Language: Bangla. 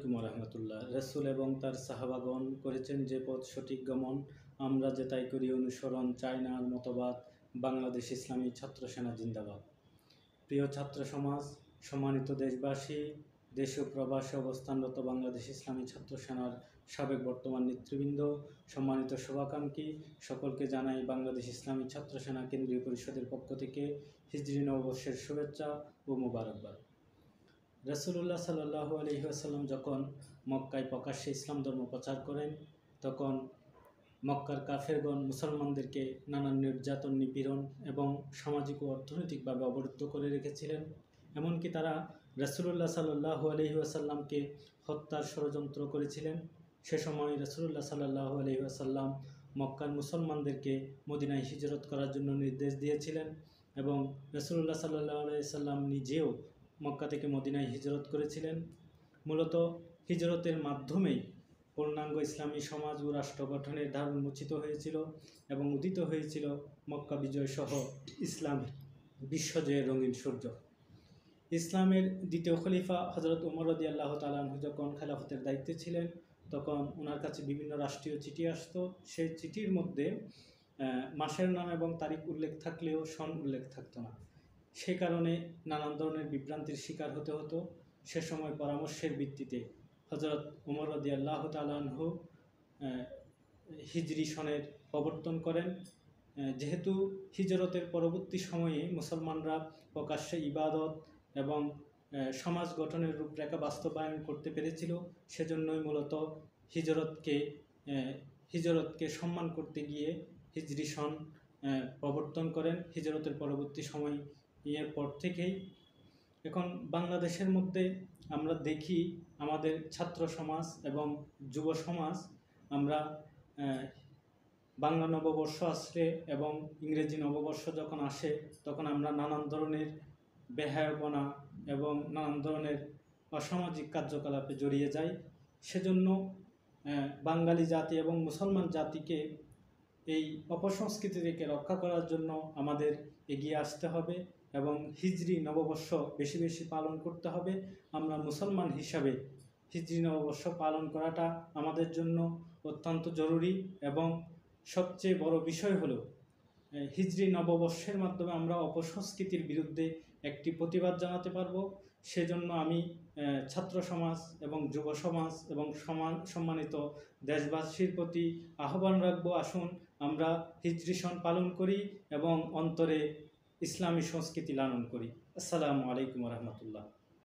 আলাইকুম রহমতুল্লাহ। রসুল এবং তার সাহাবাগণ করেছেন যে পথ সঠিক গমন, আমরা যে তাই করি অনুসরণ, চাই না আর মতবাদ। বাংলাদেশ ইসলামী ছাত্র সেনা জিন্দাবাদ। প্রিয় ছাত্র সমাজ, সম্মানিত দেশবাসী, দেশ ও প্রবাসে অবস্থানরত বাংলাদেশ ইসলামী ছাত্র সেনার সাবেক বর্তমান নেতৃবৃন্দ, সম্মানিত শুভাকাঙ্ক্ষী সকলকে জানাই বাংলাদেশ ইসলামী ছাত্র সেনা কেন্দ্রীয় পরিষদের পক্ষ থেকে হিজরি নববর্ষের শুভেচ্ছা ও মুবারকবাদ। রাসূলুল্লাহ সাল্লাল্লাহু আলাইহি ওয়াসাল্লাম যখন মক্কায় প্রকাশ্যে ইসলাম ধর্ম প্রচার করেন, তখন মক্কার কাফেরগণ মুসলমানদেরকে নানান নির্যাতন, নিপীড়ন এবং সামাজিক ও অর্থনৈতিকভাবে অবরুদ্ধ করে রেখেছিলেন। এমনকি তারা রাসূলুল্লাহ সাল্লাল্লাহু আলাইহি ওয়াসাল্লামকে হত্যার ষড়যন্ত্র করেছিলেন। সে সময় রাসূলুল্লাহ সাল্লাল্লাহু আলাইহি ওয়াসাল্লাম মক্কার মুসলমানদেরকে মদিনায় হিজরত করার জন্য নির্দেশ দিয়েছিলেন এবং রাসূলুল্লাহ সাল্লাল্লাহু আলাইহি ওয়াসাল্লাম নিজেও মক্কা থেকে মদিনায় হিজরত করেছিলেন। মূলত হিজরতের মাধ্যমেই পূর্ণাঙ্গ ইসলামী সমাজ ও রাষ্ট্র গঠনের ধারণ উন্মোচিত হয়েছিল এবং উদিত হয়েছিল মক্কা বিজয় সহ ইসলামের বিশ্বজয়ের রঙিন সূর্য। ইসলামের দ্বিতীয় খলিফা হজরত উমর রাদিয়াল্লাহু তাআলা আনহু যখন খেলাফতের দায়িত্বে ছিলেন, তখন ওনার কাছে বিভিন্ন রাষ্ট্রীয় চিঠি আসতো। সেই চিঠির মধ্যে মাসের নাম এবং তারিখ উল্লেখ থাকলেও সন উল্লেখ থাকতো না। সে কারণে নানান ধরনের বিভ্রান্তির শিকার হতে হতো। সে সময় পরামর্শের ভিত্তিতে হজরত উমর রাদিয়াল্লাহু তাআলা আনহু হিজরি সনের প্রবর্তন করেন। যেহেতু হিজরতের পরবর্তী সময়ে মুসলমানরা প্রকাশ্যে ইবাদত এবং সমাজ গঠনের রূপরেখা বাস্তবায়ন করতে পেরেছিল, সেজন্যই মূলত হিজরতকে সম্মান করতে গিয়ে হিজরি সন প্রবর্তন করেন হিজরতের পরবর্তী সময় এর পর থেকেই। এখন বাংলাদেশের মধ্যে আমরা দেখি আমাদের ছাত্র সমাজ এবং যুব সমাজ, আমরা বাংলা নববর্ষ আসলে এবং ইংরেজি নববর্ষ যখন আসে, তখন আমরা নানান ধরনের বেহায়াপনা এবং নানান ধরনের অসামাজিক কার্যকলাপে জড়িয়ে যাই। সেজন্য বাঙালি জাতি এবং মুসলমান জাতিকে এই অপসংস্কৃতি থেকে রক্ষা করার জন্য আমাদের এগিয়ে আসতে হবে এবং হিজরি নববর্ষ বেশি বেশি পালন করতে হবে। আমরা মুসলমান হিসাবে হিজরি নববর্ষ পালন করাটা আমাদের জন্য অত্যন্ত জরুরি এবং সবচেয়ে বড় বিষয় হলো হিজরি নববর্ষের মাধ্যমে আমরা অপসংস্কৃতির বিরুদ্ধে একটি প্রতিবাদ জানাতে পারবো। সেজন্য আমি ছাত্র সমাজ এবং যুব সমাজ এবং সম্মানিত দেশবাসীর প্রতি আহ্বান রাখবো, আসুন আমরা হিজরি সন পালন করি এবং অন্তরে ইসলামী সংস্কৃতি লালন করি। আসসালামু আলাইকুম রহমতুল্লাহ।